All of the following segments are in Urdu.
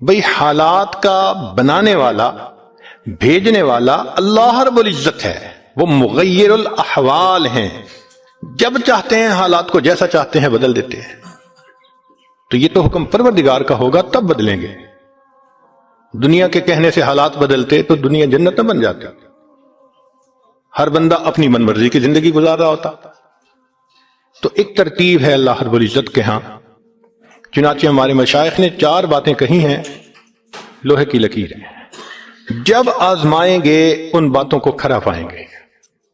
بھئی حالات کا بنانے والا بھیجنے والا اللہ رب العزت ہے، وہ مغیر الاحوال ہیں، جب چاہتے ہیں حالات کو جیسا چاہتے ہیں بدل دیتے ہیں۔ تو یہ تو حکم پروردگار کا ہوگا تب بدلیں گے۔ دنیا کے کہنے سے حالات بدلتے تو دنیا جنت نہ بن جاتی، ہر بندہ اپنی من مرضی کی زندگی گزار رہا ہوتا۔ تو ایک ترتیب ہے اللہ رب العزت کے ہاں، چنانچہ ہمارے مشائخ نے 4 باتیں کہی ہیں، لوہے کی لکیر ہیں، جب آزمائیں گے ان باتوں کو کھرا پائیں گے۔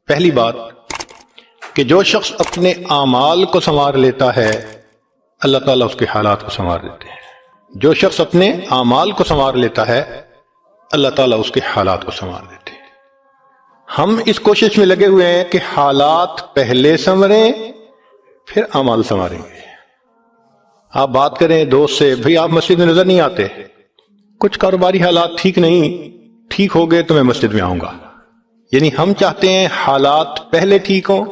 پہلی بات کہ جو شخص اپنے اعمال کو سنوار لیتا ہے اللہ تعالیٰ اس کے حالات کو سنوار دیتے ہیں۔ جو شخص اپنے اعمال کو سنوار لیتا ہے اللہ تعالیٰ اس کے حالات کو سنوار دیتے ہیں۔ ہم اس کوشش میں لگے ہوئے ہیں کہ حالات پہلے سنوریں پھر اعمال سنواریں گے۔ آپ بات کریں دوست سے، بھئی آپ مسجد میں نظر نہیں آتے، کچھ کاروباری حالات ٹھیک نہیں، ٹھیک ہو گئے تو میں مسجد میں آؤں گا۔ یعنی ہم چاہتے ہیں حالات پہلے ٹھیک ہوں،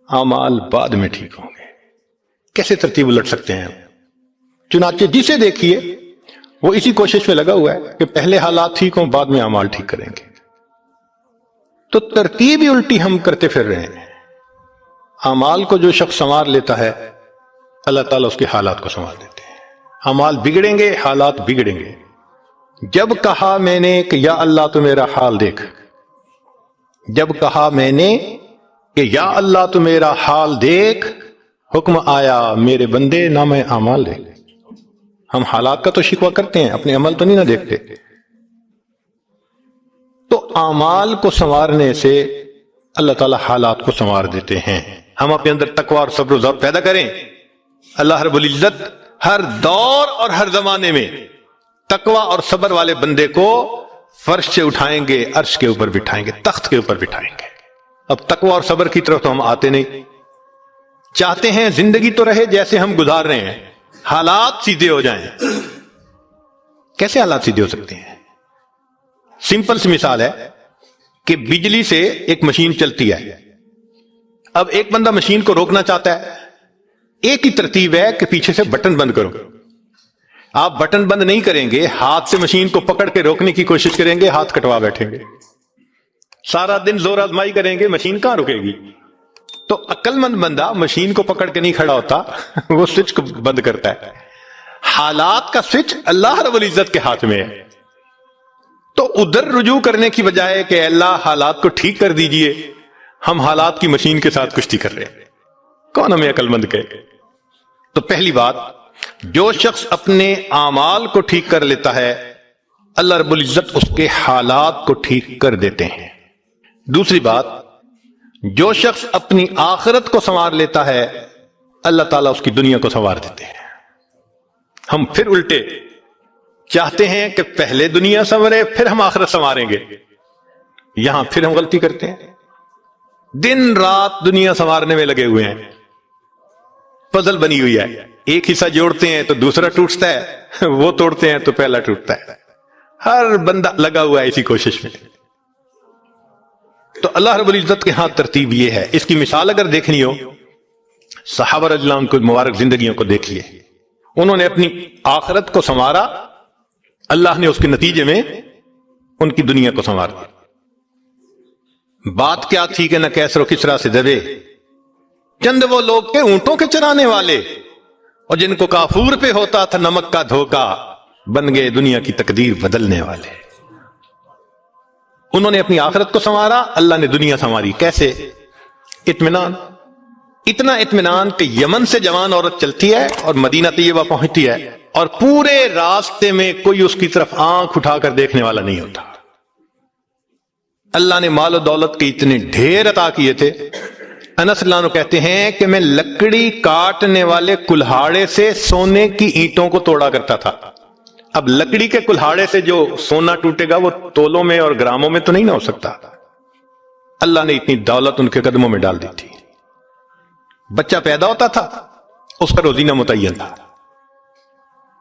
اعمال بعد میں ٹھیک ہوں گے۔ کیسے ترتیب الٹ سکتے ہیں؟ چنانچہ جسے دیکھیے وہ اسی کوشش میں لگا ہوا ہے کہ پہلے حالات ٹھیک ہوں بعد میں اعمال ٹھیک کریں گے۔ تو ترتیب ہی الٹی ہم کرتے پھر رہے ہیں۔ اعمال کو جو شخص سنوار لیتا ہے اللہ تعالیٰ اس کے حالات کو سنوار دیتے ہیں۔ اعمال بگڑیں گے حالات بگڑیں گے۔ جب کہا میں نے کہ یا اللہ تو میرا حال دیکھ، جب کہا میں نے کہ یا اللہ تو میرا حال دیکھ، حکم آیا میرے بندے نام اعمال دیکھ۔ ہم حالات کا تو شکوہ کرتے ہیں، اپنے عمل تو نہیں نہ دیکھتے۔ تو اعمال کو سنوارنے سے اللہ تعالیٰ حالات کو سنوار دیتے ہیں۔ ہم اپنے اندر تقوی اور صبر و ضبط پیدا کریں، اللہ رب العزت ہر دور اور ہر زمانے میں تقوی اور صبر والے بندے کو فرش سے اٹھائیں گے، عرش کے اوپر بٹھائیں گے، تخت کے اوپر بٹھائیں گے۔ اب تقوی اور صبر کی طرف تو ہم آتے نہیں، چاہتے ہیں زندگی تو رہے جیسے ہم گزار رہے ہیں، حالات سیدھے ہو جائیں۔ کیسے حالات سیدھے ہو سکتے ہیں؟ سمپل سی مثال ہے کہ بجلی سے ایک مشین چلتی ہے، اب ایک بندہ مشین کو روکنا چاہتا ہے، ایک ہی ترتیب ہے کہ پیچھے سے بٹن بند کرو۔ آپ بٹن بند نہیں کریں گے، ہاتھ سے مشین کو پکڑ کے روکنے کی کوشش کریں گے، ہاتھ کٹوا بیٹھیں گے، سارا دن زور آزمائی کریں گے، مشین کہاں رکے گی؟ تو عقل مند بندہ مشین کو پکڑ کے نہیں کھڑا ہوتا، وہ سوئچ کو بند کرتا ہے۔ حالات کا سوئچ اللہ رب العزت کے ہاتھ میں ہے۔ تو ادھر رجوع کرنے کی بجائے کہ اللہ حالات کو ٹھیک کر دیجئے، ہم حالات کی مشین کے ساتھ کشتی کر رہے ہیں۔ کون ہمیں عقل مند کہے؟ تو پہلی بات، جو شخص اپنے اعمال کو ٹھیک کر لیتا ہے اللہ رب العزت اس کے حالات کو ٹھیک کر دیتے ہیں۔ دوسری بات، جو شخص اپنی آخرت کو سنوار لیتا ہے اللہ تعالیٰ اس کی دنیا کو سنوار دیتے ہیں۔ ہم پھر الٹے چاہتے ہیں کہ پہلے دنیا سنورے پھر ہم آخرت سنواریں گے، یہاں پھر ہم غلطی کرتے ہیں، دن رات دنیا سنوارنے میں لگے ہوئے ہیں، پزل بنی ہوئی ہے، ایک حصہ جوڑتے ہیں تو دوسرا ٹوٹتا ہے، وہ توڑتے ہیں تو پہلا ٹوٹتا ہے، ہر بندہ لگا ہوا ہے اسی کوشش میں۔ تو اللہ رب العزت کے ہاں ترتیب یہ ہے۔ اس کی مثال اگر دیکھنی ہو، صحابہ رضی اللہ عنہ کی مبارک زندگیوں کو دیکھیے، انہوں نے اپنی آخرت کو سنوارا، اللہ نے اس کے نتیجے میں ان کی دنیا کو سنوار دیا۔ بات کیا تھی کہ نہ کیسر و کسرا سے دبے، چند وہ لوگ کے اونٹوں کے چرانے والے، اور جن کو کافور پہ ہوتا تھا نمک کا دھوکا، بن گئے دنیا کی تقدیر بدلنے والے۔ انہوں نے اپنی آخرت کو سنوارا، اللہ نے دنیا سنواری۔ کیسے؟ اطمینان، اتنا اطمینان کہ یمن سے جوان عورت چلتی ہے اور مدینہ طیبہ پہنچتی ہے اور پورے راستے میں کوئی اس کی طرف آنکھ اٹھا کر دیکھنے والا نہیں ہوتا۔ اللہ نے مال و دولت کے اتنے ڈھیر عطا کیے تھے، انس اللہ عنہ کہتے ہیں کہ میں لکڑی کاٹنے والے کلہاڑے سے سونے کی اینٹوں کو توڑا کرتا تھا۔ اب لکڑی کے کلہاڑے سے جو سونا ٹوٹے گا وہ تولوں میں اور گراموں میں تو نہیں نہ ہو سکتا۔ اللہ نے اتنی دولت ان کے قدموں میں ڈال دی تھی۔ بچہ پیدا ہوتا تھا، اس کا روزینہ متعین تھا۔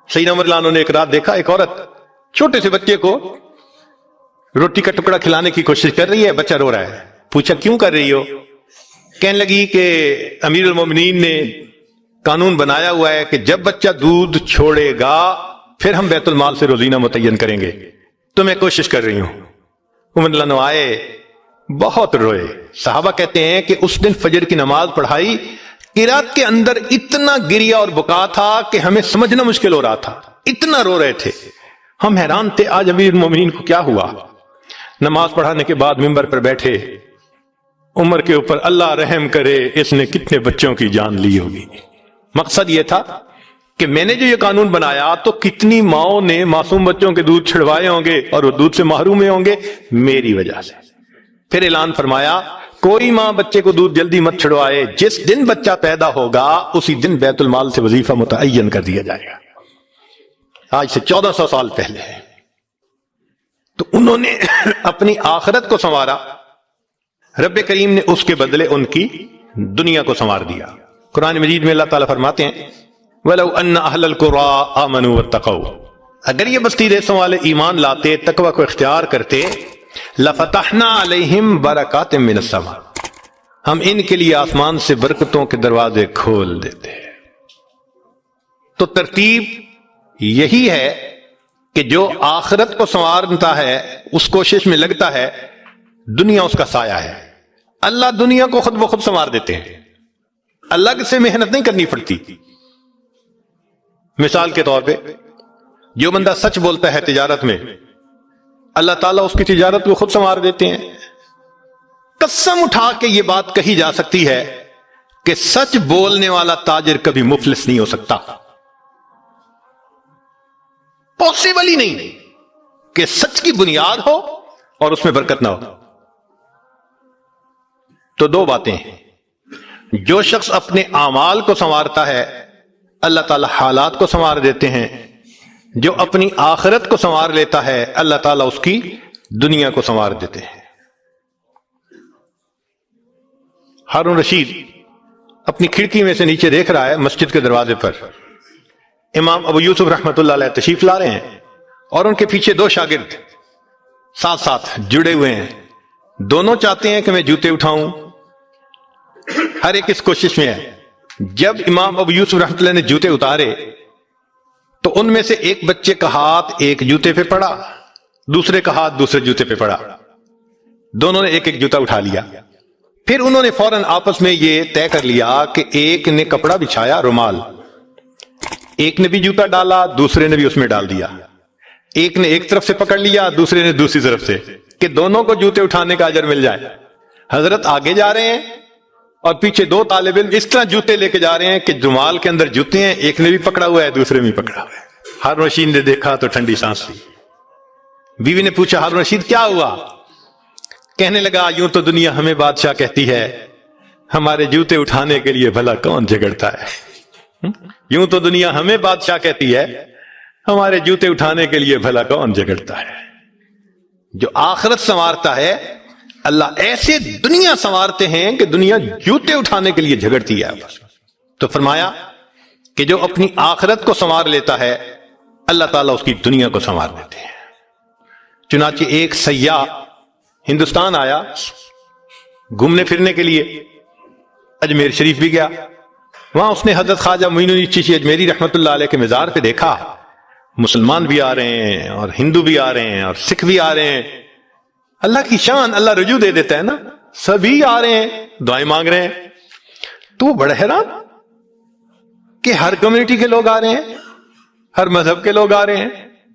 سیدنا عمر رضی اللہ عنہ نے ایک رات دیکھا، ایک عورت چھوٹے سے بچے کو روٹی کا ٹکڑا کھلانے کی کوشش کر رہی ہے، بچہ رو رہا ہے۔ پوچھا کیوں کر رہی ہو؟ کہنے لگی کہ امیر المومنین نے قانون بنایا ہوا ہے کہ جب بچہ دودھ چھوڑے گا پھر ہم بیت المال سے روزینہ متعین کریں گے. تو میں کوشش کر رہی ہوں. عمر رضی اللہ عنہ آئے, بہت روئے. صحابہ کہتے ہیں کہ اس دن فجر کی نماز پڑھائی, قرات کے اندر اتنا گریا اور بکا تھا کہ ہمیں سمجھنا مشکل ہو رہا تھا, اتنا رو رہے تھے. ہم حیران تھے آج امیر المومنین کو کیا ہوا. نماز پڑھانے کے بعد منبر پر بیٹھے, عمر کے اوپر اللہ رحم کرے اس نے کتنے بچوں کی جان لی ہوگی. مقصد یہ تھا کہ میں نے جو یہ قانون بنایا تو کتنی ماؤں نے معصوم بچوں کے دودھ چھڑوائے ہوں گے اور وہ دودھ سے محروم ہوں گے میری وجہ سے. پھر اعلان فرمایا کوئی ماں بچے کو دودھ جلدی مت چھڑوائے, جس دن بچہ پیدا ہوگا اسی دن بیت المال سے وظیفہ متعین کر دیا جائے گا. آج سے 1400 سال پہلے. تو انہوں نے اپنی آخرت کو سنوارا, رب کریم نے اس کے بدلے ان کی دنیا کو سنوار دیا. قرآن مجید میں اللہ تعالیٰ فرماتے ہیں وَلَوْ أَنَّ أَهْلَ الْقُرَىٰ آمَنُوا وَاتَّقَوْا, اگر یہ بستی دیسوں والے ایمان لاتے, تقوی کو اختیار کرتے, لَفَتَحْنَا عَلَيْهِمْ بَرَكَاتٍ مِّنَ السَّمَاءِ, ہم ان کے لیے آسمان سے برکتوں کے دروازے کھول دیتے. تو ترتیب یہی ہے کہ جو آخرت کو سنوارتا ہے اس کوشش میں لگتا ہے, دنیا اس کا سایہ ہے. اللہ دنیا کو خود بخود سنوار دیتے ہیں, الگ سے محنت نہیں کرنی پڑتی. مثال کے طور پہ جو بندہ سچ بولتا ہے تجارت میں, اللہ تعالیٰ اس کی تجارت کو خود سنوار دیتے ہیں. قسم اٹھا کے یہ بات کہی جا سکتی ہے کہ سچ بولنے والا تاجر کبھی مفلس نہیں ہو سکتا. پاسبل ہی نہیں کہ سچ کی بنیاد ہو اور اس میں برکت نہ ہو. تو دو باتیں ہیں, جو شخص اپنے اعمال کو سنوارتا ہے اللہ تعالیٰ حالات کو سنوار دیتے ہیں, جو اپنی آخرت کو سنوار لیتا ہے اللہ تعالیٰ اس کی دنیا کو سنوار دیتے ہیں. ہارون رشید اپنی کھڑکی میں سے نیچے دیکھ رہا ہے, مسجد کے دروازے پر امام ابو یوسف رحمۃ اللہ علیہ تشریف لا رہے ہیں اور ان کے پیچھے دو شاگرد ساتھ ساتھ جڑے ہوئے ہیں. دونوں چاہتے ہیں کہ میں جوتے اٹھاؤں, ہر ایک اس کوشش میں ہے. جب امام ابو یوسف رحمۃ اللہ نے جوتے اتارے تو ان میں سے ایک بچے کا ہاتھ ایک جوتے پہ پڑا, دوسرے کا ہاتھ دوسرے جوتے پہ پڑا. دونوں نے ایک ایک جوتا اٹھا لیا. پھر انہوں نے فوراً آپس میں یہ طے کر لیا کہ ایک نے کپڑا بچھایا رومال, ایک نے بھی جوتا ڈالا, دوسرے نے بھی اس میں ڈال دیا. ایک نے ایک طرف سے پکڑ لیا, دوسرے نے دوسری طرف سے, کہ دونوں کو جوتے اٹھانے کا اجر مل جائے. حضرت آگے جا رہے ہیں اور پیچھے دو طالب علم اس طرح جوتے لے کے جا رہے ہیں کہ رومال کے اندر جوتے ہیں, ایک نے بھی پکڑا ہوا ہے دوسرے نے بھی پکڑا ہوا ہے. ہارون رشید نے دیکھا تو ٹھنڈی سانس لی. بیوی نے پوچھا ہارون رشید کیا ہوا؟ کہنے لگا یوں تو دنیا ہمیں بادشاہ کہتی ہے, ہمارے جوتے اٹھانے کے لیے بھلا کون جھگڑتا ہے. یوں تو دنیا ہمیں بادشاہ کہتی ہے, ہمارے جوتے اٹھانے کے لیے بھلا کون جھگڑتا ہے. جو آخرت سنوارتا ہے اللہ ایسے دنیا سنوارتے ہیں کہ دنیا جوتے اٹھانے کے لیے جھگڑتی ہے. تو فرمایا کہ جو اپنی آخرت کو سنوار لیتا ہے اللہ تعالیٰ اس کی دنیا کو سنوار دیتے ہیں. چنانچہ ایک سیاح ہندوستان آیا گھومنے پھرنے کے لیے, اجمیر شریف بھی گیا. وہاں اس نے حضرت خواجہ معین الدین چشتی اجمیری رحمۃ اللہ علیہ کے مزار پہ دیکھا مسلمان بھی آ رہے ہیں اور ہندو بھی آ رہے ہیں اور سکھ بھی آ رہے ہیں. اللہ کی شان, اللہ رجوع دے دیتا ہے نا, سبھی آ رہے ہیں دعائیں مانگ رہے ہیں. تو وہ بڑا حیران کہ ہر کمیونٹی کے لوگ آ رہے ہیں, ہر مذہب کے لوگ آ رہے ہیں.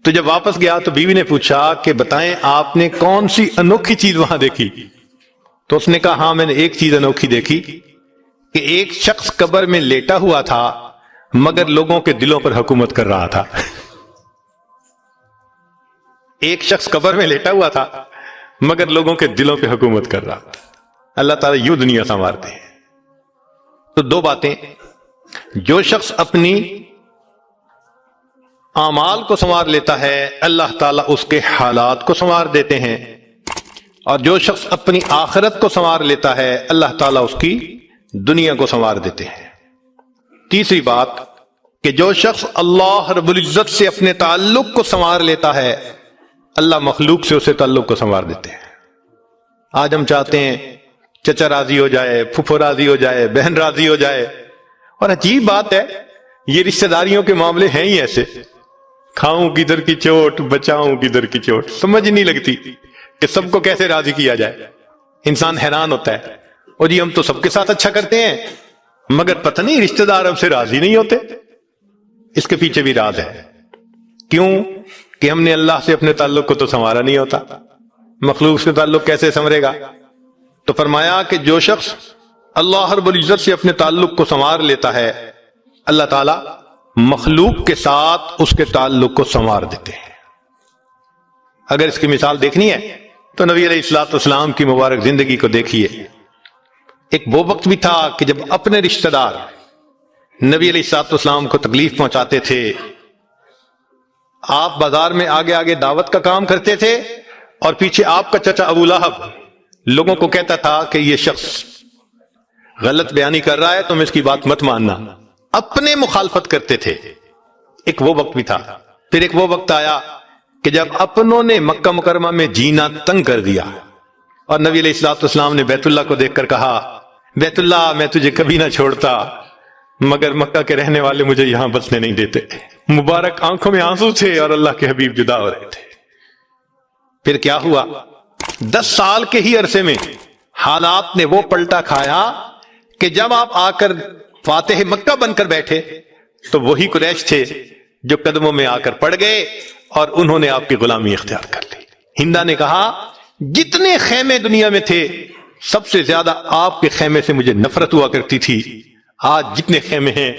تو جب واپس گیا تو بیوی نے پوچھا کہ بتائیں آپ نے کون سی انوکھی چیز وہاں دیکھی؟ تو اس نے کہا ہاں میں نے ایک چیز انوکھی دیکھی کہ ایک شخص قبر میں لیٹا ہوا تھا مگر لوگوں کے دلوں پر حکومت کر رہا تھا. ایک شخص قبر میں لیٹا ہوا تھا مگر لوگوں کے دلوں پہ حکومت کر رہا تھا. اللہ تعالیٰ یوں دنیا سنوارتے ہیں. تو دو باتیں, جو شخص اپنی اعمال کو سنوار لیتا ہے اللہ تعالیٰ اس کے حالات کو سنوار دیتے ہیں, اور جو شخص اپنی آخرت کو سنوار لیتا ہے اللہ تعالیٰ اس کی دنیا کو سنوار دیتے ہیں. تیسری بات کہ جو شخص اللہ رب العزت سے اپنے تعلق کو سنوار لیتا ہے اللہ مخلوق سے اسے تعلق کو سنوار دیتے ہیں. آج ہم چاہتے ہیں چچا راضی ہو جائے, پھپھو راضی ہو جائے, بہن راضی ہو جائے, اور عجیب بات ہے یہ رشتہ داریوں کے معاملے ہیں ہی ایسے. کھاؤں کدھر کی چوٹ بچاؤں کدھر کی چوٹ، سمجھ نہیں لگتی کہ سب کو کیسے راضی کیا جائے۔ انسان حیران ہوتا ہے، اور جی ہم تو سب کے ساتھ اچھا کرتے ہیں مگر پتہ نہیں رشتہ دار ہم سے راضی نہیں ہوتے۔ اس کے پیچھے بھی راز ہے، کیوں کہ ہم نے اللہ سے اپنے تعلق کو تو سنوارا نہیں ہوتا، مخلوق سے تعلق کیسے سنورے گا؟ تو فرمایا کہ جو شخص اللہ رب العزت سے اپنے تعلق کو سنوار لیتا ہے، اللہ تعالی مخلوق کے ساتھ اس کے تعلق کو سنوار دیتے ہیں۔ اگر اس کی مثال دیکھنی ہے تو نبی علیہ الصلوۃ والسلام کی مبارک زندگی کو دیکھیے۔ ایک وہ وقت بھی تھا کہ جب اپنے رشتہ دار نبی علیہ الصلوۃ والسلام کو تکلیف پہنچاتے تھے، آپ بازار میں آگے آگے دعوت کا کام کرتے تھے اور پیچھے آپ کا چچا ابو لہب لوگوں کو کہتا تھا کہ یہ شخص غلط بیانی کر رہا ہے، تم اس کی بات مت ماننا، اپنے مخالفت کرتے تھے۔ ایک وہ وقت بھی تھا۔ پھر ایک وہ وقت آیا کہ جب اپنوں نے مکہ مکرمہ میں جینا تنگ کر دیا اور نبی علیہ الصلوۃ والسلام نے بیت اللہ کو دیکھ کر کہا، بیت اللہ میں تجھے کبھی نہ چھوڑتا مگر مکہ کے رہنے والے مجھے یہاں بسنے نہیں دیتے۔ مبارک آنکھوں میں آنسو تھے اور اللہ کے حبیب جدا ہو رہے تھے۔ پھر کیا ہوا؟ 10 سال کے ہی عرصے میں حالات نے وہ پلٹا کھایا کہ جب آپ آ کر فاتح مکہ بن کر بیٹھے تو وہی قریش تھے جو قدموں میں آ کر پڑ گئے اور انہوں نے آپ کی غلامی اختیار کر لی۔ ہندا نے کہا جتنے خیمے دنیا میں تھے سب سے زیادہ آپ کے خیمے سے مجھے نفرت ہوا کرتی تھی، آج جتنے خیمے ہیں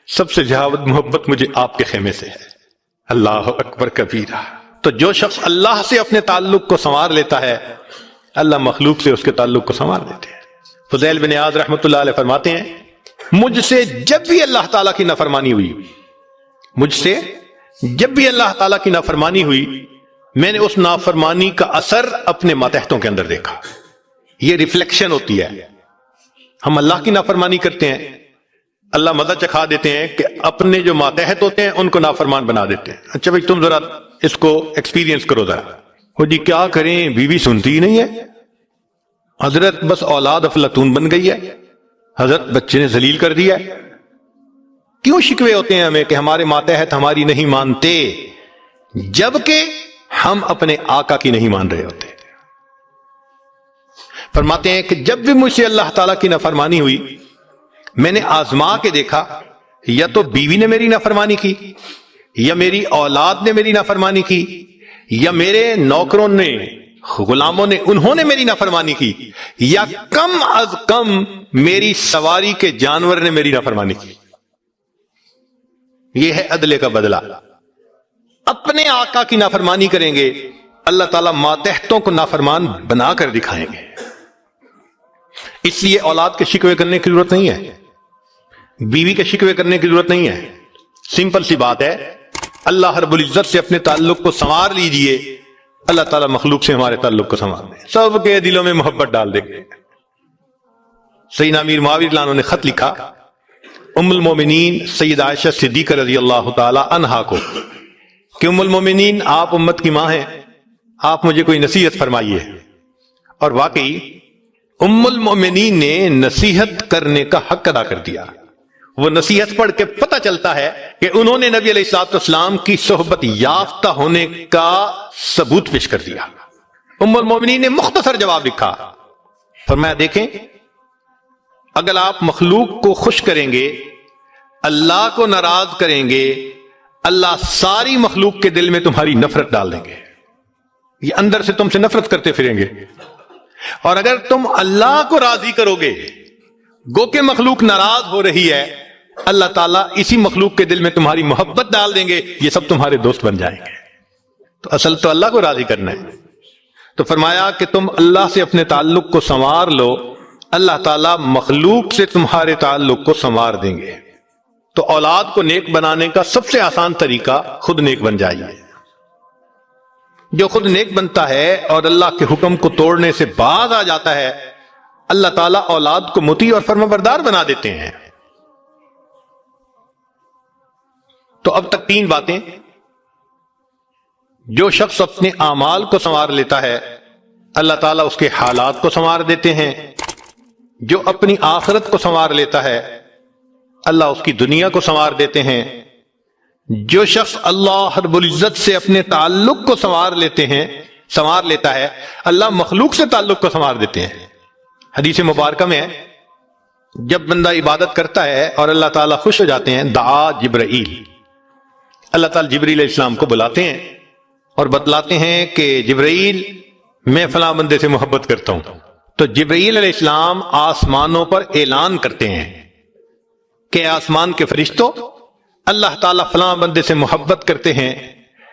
سب سے زیادہ محبت مجھے آپ کے خیمے سے ہے۔ اللہ اکبر کبیرہ۔ تو جو شخص اللہ سے اپنے تعلق کو سنوار لیتا ہے، اللہ مخلوق سے اس کے تعلق کو سنوار دیتے ہیں۔ فضیل بن عیاض رحمۃ اللہ علیہ فرماتے ہیں مجھ سے جب بھی اللہ تعالیٰ کی نافرمانی ہوئی، مجھ سے جب بھی اللہ تعالیٰ کی نافرمانی ہوئی، میں نے اس نافرمانی کا اثر اپنے ماتحتوں کے اندر دیکھا۔ یہ ریفلیکشن ہوتی ہے۔ ہم اللہ کی نافرمانی کرتے ہیں، اللہ مزہ چکھا دیتے ہیں کہ اپنے جو ماتحت ہوتے ہیں ان کو نافرمان بنا دیتے ہیں۔ اچھا بھائی تم ذرا اس کو ایکسپیرینس کرو ذرا۔ وہ جی کیا کریں، بیوی سنتی ہی نہیں ہے، حضرت بس اولاد افلاطون بن گئی ہے، حضرت بچے نے ذلیل کر دیا ہے۔ کیوں شکوے ہوتے ہیں ہمیں کہ ہمارے ماتحت ہماری نہیں مانتے، جبکہ ہم اپنے آقا کی نہیں مان رہے ہوتے۔ فرماتے ہیں کہ جب بھی مجھ سے اللہ تعالیٰ کی نافرمانی ہوئی، میں نے آزما کے دیکھا یا تو بیوی نے میری نافرمانی کی، یا میری اولاد نے میری نافرمانی کی، یا میرے نوکروں نے غلاموں نے انہوں نے میری نافرمانی کی، یا کم از کم میری سواری کے جانور نے میری نافرمانی کی۔ یہ ہے عدل کا بدلہ۔ اپنے آقا کی نافرمانی کریں گے، اللہ تعالیٰ ماتحتوں کو نافرمان بنا کر دکھائیں گے۔ اس لیے اولاد کے شکوے کرنے کی ضرورت نہیں ہے، بیوی کے شکوے کرنے کی ضرورت نہیں ہے۔ سمپل سی بات ہے، اللہ رب العزت سے اپنے تعلق کو سنوار لیجئے، اللہ تعالیٰ مخلوق سے ہمارے تعلق کو سنوار دیں، سب کے دلوں میں محبت ڈال دیں گے۔ سیدنا امیر معاویہ رضی اللہ عنہ نے خط لکھا ام المومنین سید عائشہ صدیقہ رضی اللہ تعالی عنہا کو کہ ام المومنین آپ امت کی ماں ہیں، آپ مجھے کوئی نصیحت فرمائیے۔ اور واقعی ام المومنین نے نصیحت کرنے کا حق ادا کر دیا۔ وہ نصیحت پڑھ کے پتہ چلتا ہے کہ انہوں نے نبی علیہ الصلوۃ والسلام کی صحبت یافتہ ہونے کا ثبوت پیش کر دیا۔ ام المومنین نے مختصر جواب لکھا، فرمایا دیکھیں اگر آپ مخلوق کو خوش کریں گے، اللہ کو ناراض کریں گے، اللہ ساری مخلوق کے دل میں تمہاری نفرت ڈال دیں گے، یہ اندر سے تم سے نفرت کرتے پھریں گے۔ اور اگر تم اللہ کو راضی کرو گے، گو کہ مخلوق ناراض ہو رہی ہے، اللہ تعالیٰ اسی مخلوق کے دل میں تمہاری محبت ڈال دیں گے، یہ سب تمہارے دوست بن جائیں گے۔ تو اصل تو اللہ کو راضی کرنا ہے۔ تو فرمایا کہ تم اللہ سے اپنے تعلق کو سنوار لو، اللہ تعالیٰ مخلوق سے تمہارے تعلق کو سنوار دیں گے۔ تو اولاد کو نیک بنانے کا سب سے آسان طریقہ خود نیک بن جائیے۔ جو خود نیک بنتا ہے اور اللہ کے حکم کو توڑنے سے باز آ جاتا ہے، اللہ تعالیٰ اولاد کو مطیع اور فرمانبردار بنا دیتے ہیں۔ تو اب تک 3 باتیں۔ جو شخص اپنے اعمال کو سنوار لیتا ہے، اللہ تعالیٰ اس کے حالات کو سنوار دیتے ہیں۔ جو اپنی آخرت کو سنوار لیتا ہے، اللہ اس کی دنیا کو سنوار دیتے ہیں۔ جو شخص اللہ رب العزت سے اپنے تعلق کو سنوار لیتا ہے، اللہ مخلوق سے تعلق کو سنوار دیتے ہیں۔ حدیث مبارکہ میں ہے، جب بندہ عبادت کرتا ہے اور اللہ تعالیٰ خوش ہو جاتے ہیں، دعا جبرائیل، اللہ تعالیٰ جبرائیل علیہ السلام کو بلاتے ہیں اور بتلاتے ہیں کہ جبرائیل میں فلاں بندے سے محبت کرتا ہوں، تو جبرائیل علیہ السلام آسمانوں پر اعلان کرتے ہیں کہ آسمان کے فرشتوں، اللہ تعالیٰ فلاں بندے سے محبت کرتے ہیں۔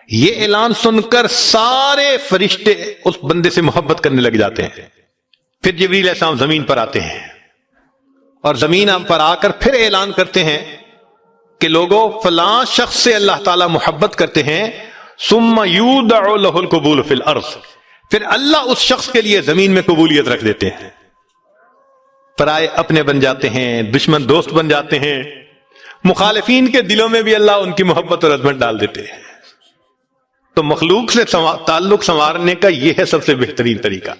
یہ اعلان سن کر سارے فرشتے اس بندے سے محبت کرنے لگ جاتے ہیں۔ پھر جبرائیل علیہ السلام زمین پر آتے ہیں اور زمین پر آ کر پھر اعلان کرتے ہیں کہ لوگوں، فلاں شخص سے اللہ تعالیٰ محبت کرتے ہیں، ثم یودع لہ القبول فی الارض، پھر اللہ اس شخص کے لیے زمین میں قبولیت رکھ دیتے ہیں۔ پرائے اپنے بن جاتے ہیں، دشمن دوست بن جاتے ہیں، مخالفین کے دلوں میں بھی اللہ ان کی محبت اور عظمت ڈال دیتے ہیں۔ تو مخلوق سے تعلق سنوارنے کا یہ ہے سب سے بہترین طریقہ۔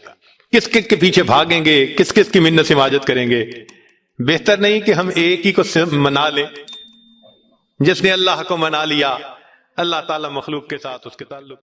کس کس کے پیچھے بھاگیں گے، کس کس کی منت سماجت کریں گے؟ بہتر نہیں کہ ہم ایک ہی کو منا لیں۔ جس نے اللہ کو منا لیا، اللہ تعالیٰ مخلوق کے ساتھ اس کے تعلق